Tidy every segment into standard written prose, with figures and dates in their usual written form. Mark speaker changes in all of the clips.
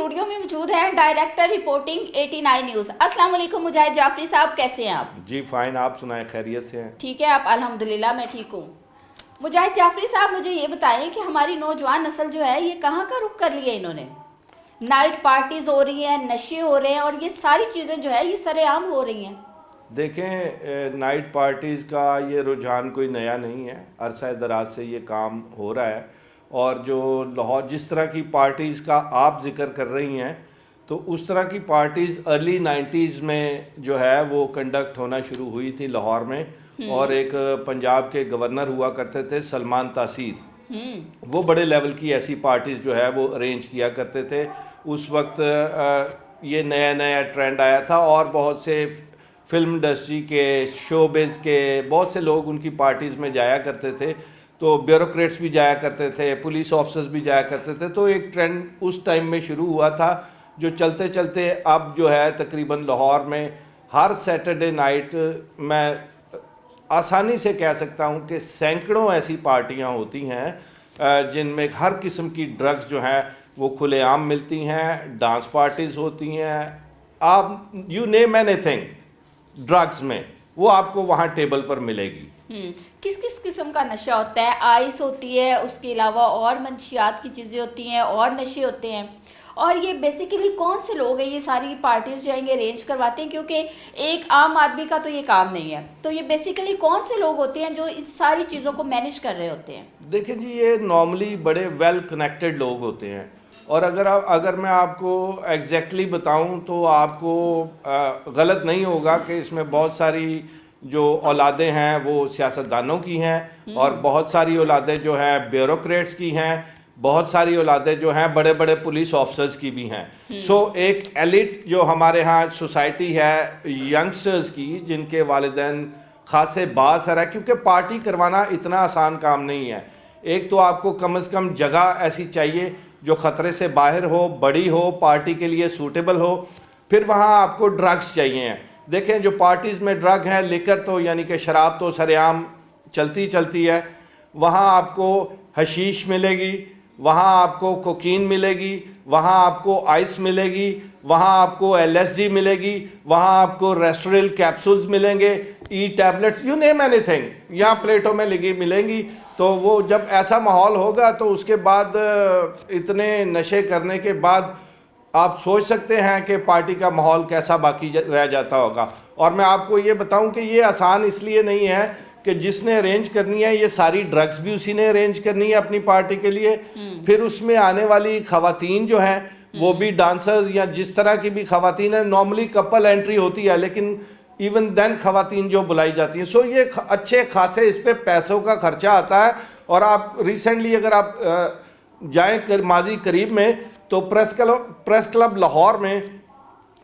Speaker 1: Studio में मौजूद हैं डायरेक्टर रिपोर्टिंग 89 न्यूज़। अस्सलाम वालेकुम मुजाहिद जाफरी साहब, कैसे हैं आप?
Speaker 2: जी फाइन, आप सुनाएं, खैरियत से हैं?
Speaker 1: ठीक है आप? अल्हम्दुलिल्लाह मैं ठीक हूँ। मुजाहिद जाफरी साहब, मुझे ये बताएं कि हमारी नौजवान नस्ल जो है ये कहाँ का रुख कर लिया इन्होंने? नाइट पार्टीज हो रही हैं, नशे हो रहे हैं और ये सारी चीज़ें जो है ये सरेआम हो रही हैं।
Speaker 2: देखें, नाइट पार्टीज़ का ये रुझान कोई नया नहीं है, अरसा दराज से ये काम हो रहा है। और जो लाहौर जिस तरह की पार्टीज़ का आप जिक्र कर रही हैं, तो उस तरह की पार्टीज़ अर्ली 90s में जो है वो कंडक्ट होना शुरू हुई थी लाहौर में। और एक पंजाब के गवर्नर हुआ करते थे सलमान तासीर, वो बड़े लेवल की ऐसी पार्टीज़ जो है वो अरेंज किया करते थे। उस वक्त ये नया नया ट्रेंड आया था और बहुत से फिल्म इंडस्ट्री के, शोबिज़ के बहुत से लोग उनकी पार्टीज़ में जाया करते थे। तो ब्यूरोक्रेट्स भी जाया करते थे, पुलिस ऑफिसर्स भी जाया करते थे। तो एक ट्रेंड उस टाइम में शुरू हुआ था जो चलते चलते अब जो है तकरीबन लाहौर में हर सैटरडे नाइट मैं आसानी से कह सकता हूँ कि सैकड़ों ऐसी पार्टियाँ होती हैं जिनमें हर किस्म की ड्रग्स जो हैं वो खुलेआम मिलती हैं। डांस पार्टीज़ होती हैं, आप यू नेम एनीथिंग ड्रग्स में वो आपको वहाँ टेबल पर मिलेगी।
Speaker 1: किस किस किस्म का नशा होता है? आइस होती है, उसके अलावा और मंशियात की चीज़ें होती हैं और नशे होते हैं। और ये बेसिकली कौन से लोग हैं ये सारी पार्टीज जाएंगे अरेंज करवाते हैं? क्योंकि एक आम आदमी का तो ये काम नहीं है। तो ये बेसिकली कौन से लोग होते हैं जो इस सारी चीज़ों को मैनेज कर रहे होते हैं?
Speaker 2: देखिए जी, ये नॉर्मली बड़े वेल कनेक्टेड लोग होते हैं। और अगर मैं आपको एग्जैक्टली बताऊं तो आपको गलत नहीं होगा कि इसमें बहुत सारी जो औलादें हैं वो सियासतदानों की हैं और बहुत सारी औलादें जो हैं ब्यूरोक्रेट्स की हैं, बहुत सारी औलादें जो हैं बड़े बड़े पुलिस ऑफिसर्स की भी हैं। सो एक एलिट जो हमारे यहाँ सोसाइटी है यंगस्टर्स की, जिनके वालिदैन खासे बाअसर है, क्योंकि पार्टी करवाना इतना आसान काम नहीं है। एक तो आपको कम से कम जगह ऐसी चाहिए जो ख़तरे से बाहर हो, बड़ी हो, पार्टी के लिए सूटेबल हो। फिर वहाँ आपको ड्रग्स चाहिए हैं। देखें, जो पार्टीज़ में ड्रग है, लिकर तो यानी कि शराब तो सरेआम चलती है। वहाँ आपको हशीश मिलेगी, वहाँ आपको कोकीन मिलेगी, वहाँ आपको आइस मिलेगी, वहाँ आपको LSD मिलेगी, वहाँ आपको रेस्टोरेल कैप्सूल्स मिलेंगे, ई टैबलेट्स, यू नेम एनीथिंग, यहाँ प्लेटों में लगी मिलेंगी। तो वो जब ऐसा माहौल होगा तो उसके बाद इतने नशे करने के बाद आप सोच सकते हैं कि पार्टी का माहौल कैसा बाकी रह जाता होगा। और मैं आपको ये बताऊं कि ये आसान इसलिए नहीं है कि जिसने अरेंज करनी है ये सारी ड्रग्स भी उसी ने अरेंज करनी है अपनी पार्टी के लिए। फिर उसमें आने वाली खवातीन जो हैं वो भी डांसर्स या जिस तरह की भी खवातीन है, नॉर्मली कपल एंट्री होती है, लेकिन इवन देन खवातीन जो बुलाई जाती हैं। सो ये अच्छे खासे इस पे पैसों का खर्चा आता है। और आप रिसेंटली अगर आप जाएं माजी करीब में तो प्रेस क्लब लाहौर में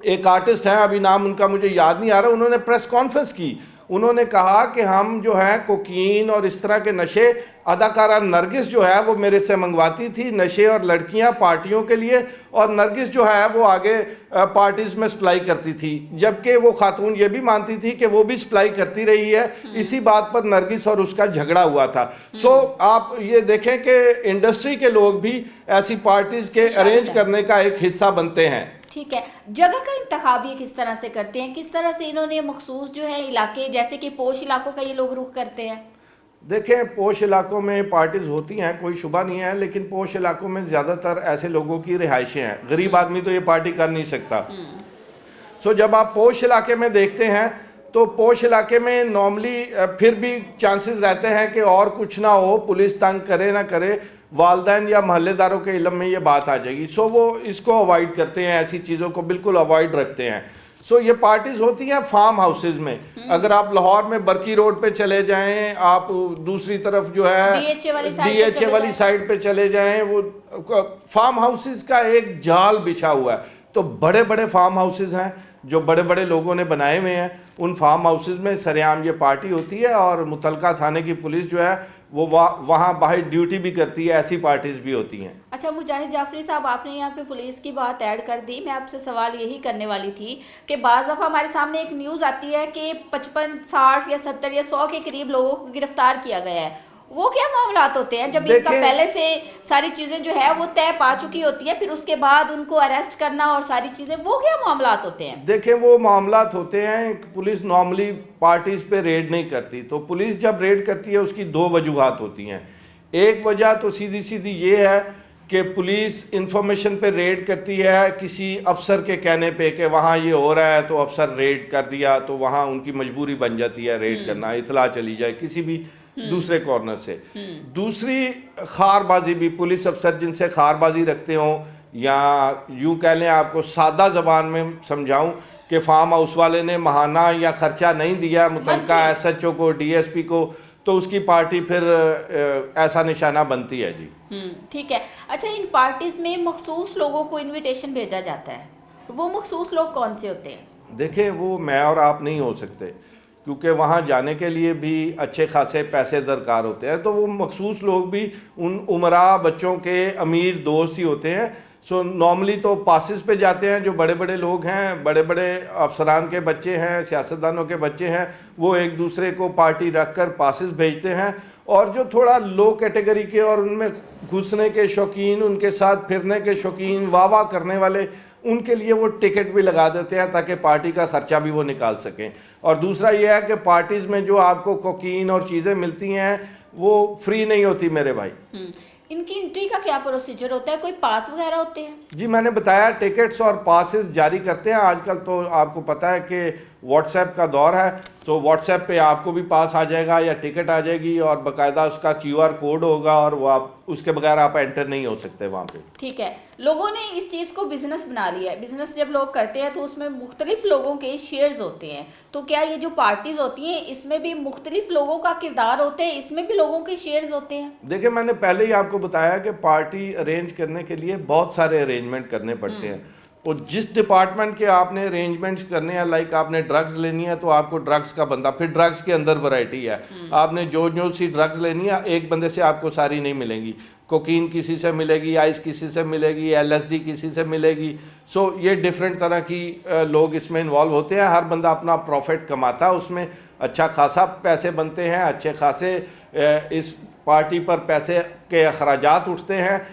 Speaker 2: एक आर्टिस्ट हैं, अभी नाम उनका मुझे याद नहीं आ रहा, उन्होंने प्रेस कॉन्फ्रेंस की। उन्होंने कहा कि हम जो है कोकीन और इस तरह के नशे, अदाकारा नरगिस जो है वो मेरे से मंगवाती थी नशे और लड़कियां पार्टियों के लिए, और नरगिस जो है वो आगे पार्टीज में सप्लाई करती थी, जबकि वो खातून ये भी मानती थी कि वो भी सप्लाई करती रही है। इसी बात पर नरगिस और उसका झगड़ा हुआ था। सो आप ये देखें कि इंडस्ट्री के लोग भी ऐसी पार्टीज के अरेंज करने का एक हिस्सा बनते हैं।
Speaker 1: ठीक है, जगह का इंतखाब ये किस तरह से करते हैं? किस तरह से इन्होंने मखसूस जो है इलाके, जैसे कि पोश इलाकों का ये लोग रुख करते हैं?
Speaker 2: देखें, पोश इलाकों में पार्टीज होती हैं, कोई शुबा नहीं है, लेकिन पोश इलाकों में ज़्यादातर ऐसे लोगों की रिहाइशें हैं। गरीब आदमी तो ये पार्टी कर नहीं सकता। सो जब आप पोश इलाके में देखते हैं तो पोश इलाके में नॉर्मली फिर भी चांसेस रहते हैं कि और कुछ ना हो, पुलिस तंग करे ना करे, वालदैन या महल्लेदारों के इल्म में ये बात आ जाएगी। सो वो इसको अवॉइड करते हैं, ऐसी चीज़ों को बिल्कुल अवॉइड रखते हैं। सो ये पार्टीज होती हैं फार्म हाउसेज में। अगर आप लाहौर में बरकी रोड पे चले जाएं, आप दूसरी तरफ जो है DHA वाली साइड पे चले जाएं, वो फार्म हाउसेज का एक जाल बिछा हुआ है। तो बड़े बड़े फार्म हाउसेज हैं जो बड़े बड़े लोगों ने बनाए हुए हैं। उन फार्म हाउसेज में सरेआम ये पार्टी होती है और मुतलका थाने की पुलिस जो है वो वहाँ बाहर ड्यूटी भी करती है। ऐसी पार्टीज भी होती हैं।
Speaker 1: अच्छा मुजाहिद जाफरी साहब, आपने यहाँ पे पुलिस की बात ऐड कर दी। मैं आपसे सवाल यही करने वाली थी कि बाज़ दफ़ा हमारे सामने एक न्यूज़ आती है कि 55, 60 या 70 या 100 के करीब लोगों को गिरफ्तार किया गया है वो क्या मामलात होते हैं जब इनका
Speaker 2: देखें
Speaker 1: पहले से सारी चीजें जो है वो तय पा चुकी होती है, फिर उसके बाद उनको अरेस्ट करना और सारी चीजें, वो क्या मामलात होते हैं?
Speaker 2: देखें वो मामलात होते हैं कि पुलिस नॉर्मली पार्टीज पे रेड नहीं करती। तो पुलिस जब रेड करती है उसकी दो वजूहात होती हैं। एक वजह तो सीधी सीधी ये है कि पुलिस इंफॉर्मेशन पे रेड करती है किसी अफसर के कहने पे कि वहाँ ये हो रहा है, तो अफसर रेड कर दिया, तो वहाँ उनकी मजबूरी बन जाती है रेड करना, इतला चली जाए किसी भी दूसरे कॉर्नर से। दूसरी खारबाजी भी, पुलिस अफसर जिनसे खारबाजी रखते हों, या यूं कह लें, आपको सादा जबान में समझाऊं कि फार्म हाउस वाले ने महाना या खर्चा नहीं दिया मुतलका एसएचओ को, डीएसपी को, तो उसकी पार्टी फिर ऐसा निशाना बनती है जी।
Speaker 1: ठीक है। अच्छा, इन पार्टीज में मखसूस लोगों को इनविटेशन भेजा जाता है, वो मखसूस लोग कौन से होते हैं?
Speaker 2: देखें वो मैं और आप नहीं हो सकते, क्योंकि वहाँ जाने के लिए भी अच्छे खासे पैसे दरकार होते हैं। तो वो मखसूस लोग भी उन उमरा बच्चों के अमीर दोस्त ही होते हैं। सो नॉर्मली तो पासिस पे जाते हैं, जो बड़े बड़े लोग हैं, बड़े बड़े अफसरान के बच्चे हैं, सियासतदानों के बच्चे हैं, वो एक दूसरे को पार्टी रख कर पासिस भेजते हैं। और जो थोड़ा लो कैटेगरी के और उनमें घुसने के शौकीन, उनके साथ फिरने के शौकीन, वाह वाह करने वाले, उनके लिए वो टिकट भी लगा देते हैं ताकि पार्टी का खर्चा भी वो निकाल सकें। और दूसरा ये है कि पार्टीज में जो आपको कोकीन और चीज़ें मिलती हैं वो फ्री नहीं होती मेरे भाई।
Speaker 1: इनकी एंट्री का क्या प्रोसीजर होता है? कोई पास वगैरह होते हैं?
Speaker 2: जी मैंने बताया, टिकट्स और पासेस जारी करते हैं। आजकल तो आपको पता है कि व्हाट्सएप का दौर है, तो व्हाट्सएप पे आपको भी पास आ जाएगा या टिकट आ जाएगी, और बाकायदा उसका क्यूआर कोड होगा, और वो आप उसके बगैर आप एंटर नहीं हो सकते वहाँ पे।
Speaker 1: ठीक है। लोगों ने इस चीज़ को बिजनेस बना लिया है। बिजनेस जब लोग करते हैं तो उसमें मुख्तलिफ लोगों के शेयर्स होते हैं, तो क्या ये जो पार्टीज होती हैं इसमें भी मुख्तलिफ लोगों का किरदार होते हैं, इसमें भी लोगों के शेयर्स होते हैं?
Speaker 2: देखिए मैंने पहले ही आपको बताया कि पार्टी अरेंज करने के लिए बहुत सारे अरेंजमेंट करने पड़ते हैं, और जिस डिपार्टमेंट के आपने अरेंजमेंट्स करने हैं, लाइक आपने ड्रग्स लेनी है तो आपको ड्रग्स का बंदा, फिर ड्रग्स के अंदर वैरायटी है, आपने जो जो सी ड्रग्स लेनी है एक बंदे से आपको सारी नहीं मिलेंगी। कोकीन किसी से मिलेगी, आइस किसी से मिलेगी, एलएसडी किसी से मिलेगी। सो ये डिफरेंट तरह की लोग इसमें इन्वॉल्व होते हैं। हर बंदा अपना प्रॉफिट कमाता है, उसमें अच्छा खासा पैसे बनते हैं, अच्छे खासे इस पार्टी पर पैसे के अखराजात उठते हैं।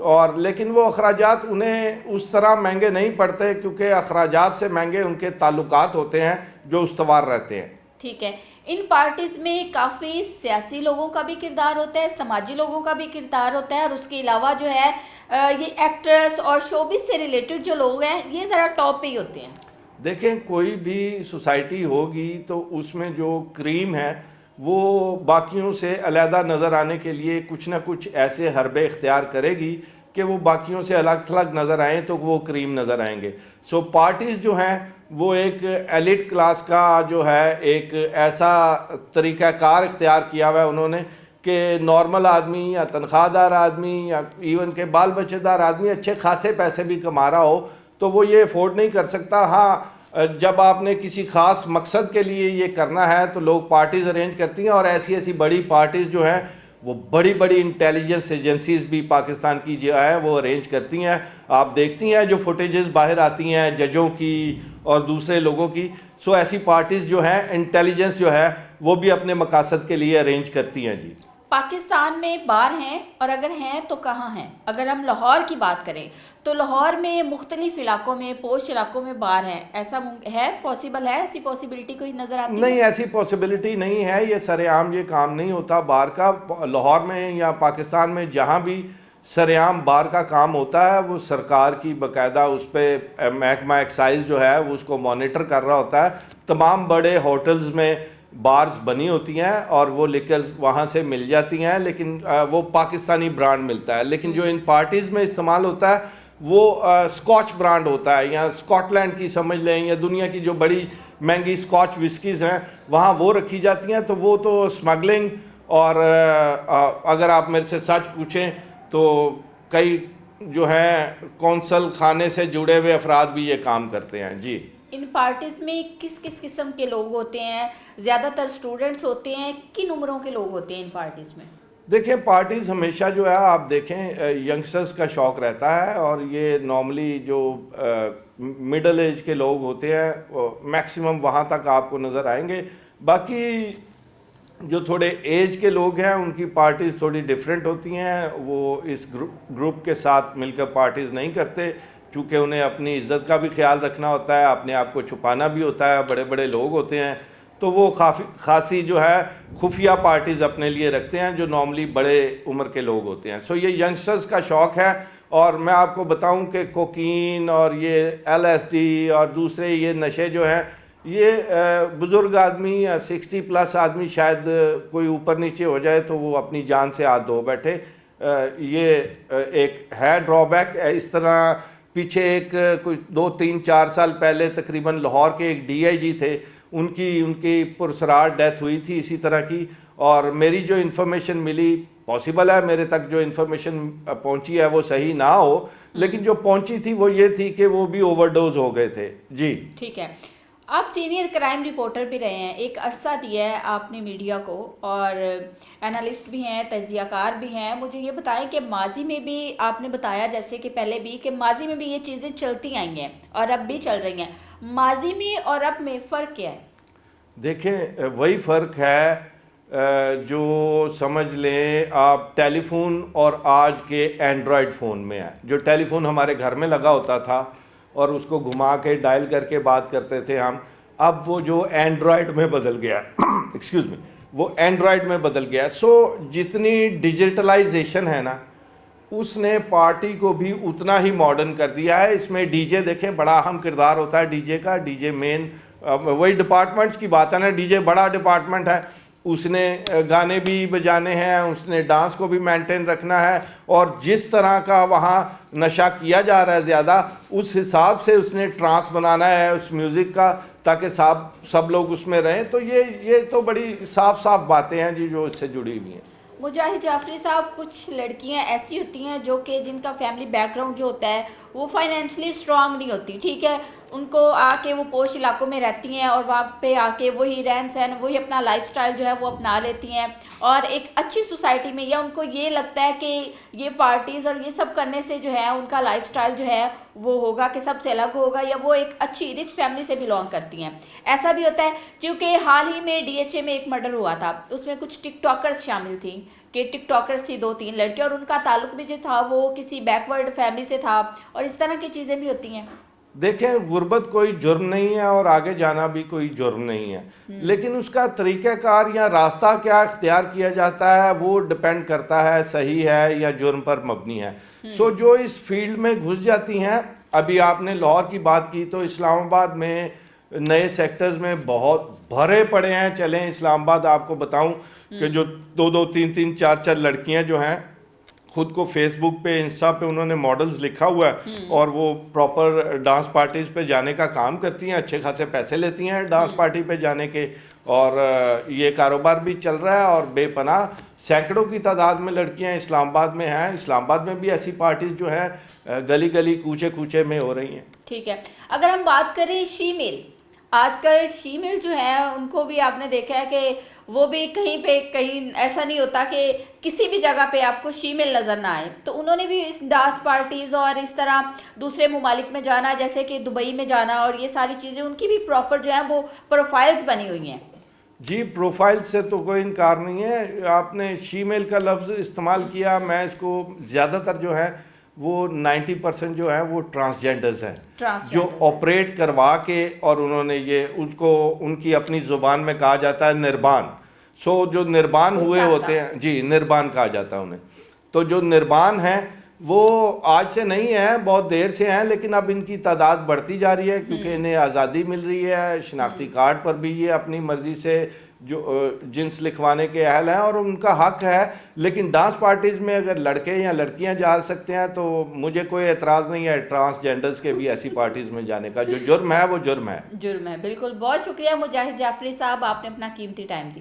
Speaker 2: और लेकिन वो अखराजात उन्हें उस तरह महंगे नहीं पड़ते, क्योंकि अखराजात से महंगे उनके ताल्लुकात होते हैं जो उस्तवार रहते हैं।
Speaker 1: ठीक है। इन पार्टीज में काफ़ी सियासी लोगों का भी किरदार होता है, समाजी लोगों का भी किरदार होता है, और उसके अलावा जो है ये एक्टर्स और शोबिस से रिलेटेड जो लोग हैं ये ज़रा टॉप पे ही होते हैं।
Speaker 2: देखें कोई भी सोसाइटी होगी तो उसमें जो क्रीम है वो बाकियों से अलहदा नज़र आने के लिए कुछ ना कुछ ऐसे हरबे इख्तियार करेगी कि वो बाकियों से अलग थलग नज़र आएँ तो वो क्रीम नज़र आएंगे। सो पार्टीज़ जो हैं वो एक एलिट क्लास का जो है एक ऐसा तरीक़ाकार इख्तियार किया हुआ है उन्होंने कि नॉर्मल आदमी या तनख्वाहदार आदमी या इवन के बाल बच्चेदार आदमी अच्छे खासे पैसे भी कमा रहा हो तो वो ये अफोर्ड नहीं कर सकता। हाँ, जब आपने किसी ख़ास मकसद के लिए ये करना है तो लोग पार्टीज़ अरेंज करती हैं, और ऐसी ऐसी बड़ी पार्टीज़ जो हैं वो बड़ी बड़ी इंटेलिजेंस एजेंसीज भी पाकिस्तान की जो है वो अरेंज करती हैं। आप देखती हैं जो फुटेजेस बाहर आती हैं जजों की और दूसरे लोगों की। सो ऐसी पार्टीज़ जो हैं इंटेलिजेंस जो है वो भी अपने मकासद के लिए अरेंज करती हैं जी।
Speaker 1: पाकिस्तान में बार हैं, और अगर हैं तो कहाँ हैं? अगर हम लाहौर की बात करें तो लाहौर में मुख्तलिफ इलाकों में, पोश इलाकों में बार हैं, ऐसा है पॉसिबल है? ऐसी पॉसिबिलिटी कोई नज़र आती है?
Speaker 2: नहीं, ऐसी पॉसिबिलिटी नहीं है। ये सरेआम ये काम नहीं होता बार का। लाहौर में या पाकिस्तान में जहाँ भी सरेआम बार का काम होता है वो सरकार की बाकायदा उस पर महकमा एक्साइज जो है वो उसको मॉनिटर कर रहा होता है। तमाम बड़े होटल्स में बार्स बनी होती हैं और वो लिकर वहाँ से मिल जाती हैं, लेकिन वो पाकिस्तानी ब्रांड मिलता है। लेकिन जो इन पार्टीज़ में इस्तेमाल होता है वो स्कॉच ब्रांड होता है, या स्कॉटलैंड की समझ लें, या दुनिया की जो बड़ी महंगी स्कॉच विस्कीज़ हैं वहाँ वो रखी जाती हैं। तो वो तो स्मगलिंग, और अगर आप मेरे से सच पूछें तो कई जो हैं कौंसल खाने से जुड़े हुए अफराद भी ये काम करते हैं जी।
Speaker 1: इन पार्टीज में किस किस किस्म के लोग होते हैं? ज़्यादातर स्टूडेंट्स होते हैं? किन उम्रों के लोग होते हैं इन पार्टीज में?
Speaker 2: देखें पार्टीज़ हमेशा जो है आप देखें यंगस्टर्स का शौक़ रहता है, और ये नॉर्मली जो मिडल एज के लोग होते हैं मैक्सिमम वहाँ तक आपको नज़र आएंगे। बाकी जो थोड़े एज के लोग हैं उनकी पार्टीज़ थोड़ी डिफरेंट होती हैं, वो इस ग्रुप के साथ मिलकर पार्टीज़ नहीं करते, चूँकि उन्हें अपनी इज़्ज़त का भी ख्याल रखना होता है, अपने आप को छुपाना भी होता है, बड़े बड़े लोग होते हैं, तो वो खासी जो है खुफिया पार्टीज़ अपने लिए रखते हैं जो नॉर्मली बड़े उम्र के लोग होते हैं। सो ये यंगस्टर्स का शौक़ है। और मैं आपको बताऊं कि कोकीन और ये LSD और दूसरे ये नशे जो हैं, ये बुज़ुर्ग आदमी या 60+ आदमी शायद कोई ऊपर नीचे हो जाए तो वो अपनी जान से हाथ धो बैठे। ये एक है ड्रॉबैक। इस तरह पीछे एक कोई 2-3-4 साल पहले तकरीबन लाहौर के एक DIG थे, उनकी पुरसरार डेथ हुई थी इसी तरह की। और मेरी जो इन्फॉर्मेशन मिली, पॉसिबल है मेरे तक जो इन्फॉर्मेशन पहुंची है वो सही ना हो, लेकिन जो पहुंची थी वो ये थी कि वो भी ओवरडोज हो गए थे। जी
Speaker 1: ठीक है, आप सीनियर क्राइम रिपोर्टर भी रहे हैं, एक अरसा दिया है आपने मीडिया को, और एनालिस्ट भी हैं, तज्जियाकार भी हैं। मुझे ये बताएं कि माजी में भी आपने बताया, जैसे कि पहले भी, कि माजी में भी ये चीज़ें चलती आई हैं और अब भी चल रही हैं। माजी में और अब में फ़र्क क्या है?
Speaker 2: देखें, वही फ़र्क है जो समझ लें आप टेलीफोन और आज के एंड्रॉयड फ़ोन में है। जो टेलीफोन हमारे घर में लगा होता था और उसको घुमा के डायल करके बात करते थे हम, अब वो जो एंड्रॉयड में बदल गया एक्सक्यूज़ मी, वो एंड्रॉयड में बदल गया। सो जितनी डिजिटलाइजेशन है ना, उसने पार्टी को भी उतना ही मॉडर्न कर दिया है। इसमें DJ देखें, बड़ा अहम किरदार होता है DJ का। DJ मेन वही डिपार्टमेंट्स की बात है ना, DJ बड़ा डिपार्टमेंट है, उसने गाने भी बजाने हैं, उसने डांस को भी मेंटेन रखना है, और जिस तरह का वहाँ नशा किया जा रहा है ज़्यादा, उस हिसाब से उसने ट्रांस बनाना है उस म्यूज़िक का, ताकि सब लोग उसमें रहें। तो ये तो बड़ी साफ साफ बातें हैं जी जो इससे जुड़ी हुई हैं।
Speaker 1: मुजाहिद जाफरी साहब, कुछ लड़कियां ऐसी होती हैं जो कि जिनका फैमिली बैकग्राउंड जो होता है वो फाइनेंशियली स्ट्रांग नहीं होती, ठीक है, उनको आके वो पोश इलाकों में रहती हैं और वहाँ पे आके वही रहन सहन, वही अपना लाइफस्टाइल जो है वो अपना लेती हैं, और एक अच्छी सोसाइटी में, या उनको ये लगता है कि ये पार्टीज़ और ये सब करने से जो है उनका लाइफस्टाइल जो है वो होगा कि सबसे अलग होगा, या वो एक अच्छी रिच फैमिली से बिलोंग करती हैं। ऐसा भी होता है, क्योंकि हाल ही में DHA में एक मर्डर हुआ था, उसमें कुछ टिकटॉकर्स शामिल थी, कि टिकटॉकर्स थी 2-3 लड़कियां, और उनका ताल्लुक भी जो था वो किसी बैकवर्ड फैमिली से था, और इस तरह की चीज़ें भी होती हैं।
Speaker 2: देखें, गुर्बत कोई जुर्म नहीं है और आगे जाना भी कोई जुर्म नहीं है, लेकिन उसका तरीक़ाकार या रास्ता क्या इख्तियार किया जाता है वो डिपेंड करता है सही है या जुर्म पर मबनी है। सो जो इस फील्ड में घुस जाती हैं, अभी आपने लाहौर की बात की, तो इस्लामाबाद में नए सेक्टर्स में बहुत भरे पड़े हैं। चलें इस्लामाबाद आपको बताऊं कि जो 2-2, 3-3, 4-4 लड़कियां जो हैं, खुद को फेसबुक पे, इंस्टा पे उन्होंने मॉडल्स लिखा हुआ है और वो प्रॉपर डांस पार्टीज पे जाने का काम करती हैं, अच्छे खासे पैसे लेती हैं डांस पार्टी पे जाने के, और ये कारोबार भी चल रहा है, और बेपनाह सैकड़ों की तादाद में लड़कियां इस्लामाबाद में हैं। इस्लामाबाद में भी ऐसी पार्टीज जो है गली गली कूचे कूचे में हो रही हैं।
Speaker 1: ठीक है, अगर हम बात करें शीमेल, आजकल शीमेल जो है उनको भी आपने देखा है कि वो भी कहीं ऐसा नहीं होता कि किसी भी जगह पे आपको शीमेल नज़र ना आए, तो उन्होंने भी इस डांस पार्टीज़ और इस तरह दूसरे ममालिक में जाना, जैसे कि दुबई में जाना, और ये सारी चीज़ें उनकी भी प्रॉपर जो है वो प्रोफाइल्स बनी हुई हैं।
Speaker 2: जी, प्रोफाइल से तो कोई इनकार नहीं है। आपने शीमेल का लफ्ज़ इस्तेमाल किया, मैं इसको ज़्यादातर जो है वो 90% जो है वो ट्रांसजेंडर्स हैं, जो ऑपरेट करवा के, और उन्होंने ये उनको उनकी अपनी ज़ुबान में कहा जाता है निर्बान। सो जो निर्बान हुए होते हैं, जी निर्बान कहा जाता है उन्हें। तो जो निर्बान हैं वो आज से नहीं है, बहुत देर से हैं, लेकिन अब इनकी तादाद बढ़ती जा रही है क्योंकि इन्हें आज़ादी मिल रही है। शनाख्ती कार्ड पर भी ये अपनी मर्ज़ी से जो जिन्स लिखवाने के अहल हैं और उनका हक है। लेकिन डांस पार्टीज़ में अगर लड़के या लड़कियां जा सकते हैं तो मुझे कोई एतराज़ नहीं है ट्रांसजेंडर्स के भी ऐसी पार्टीज़ में जाने का। जो जुर्म है वो जुर्म है।
Speaker 1: जुर्म है, बिल्कुल। बहुत शुक्रिया मुजाहिद जाफरी साहब, आपने अपना कीमती टाइम दिया।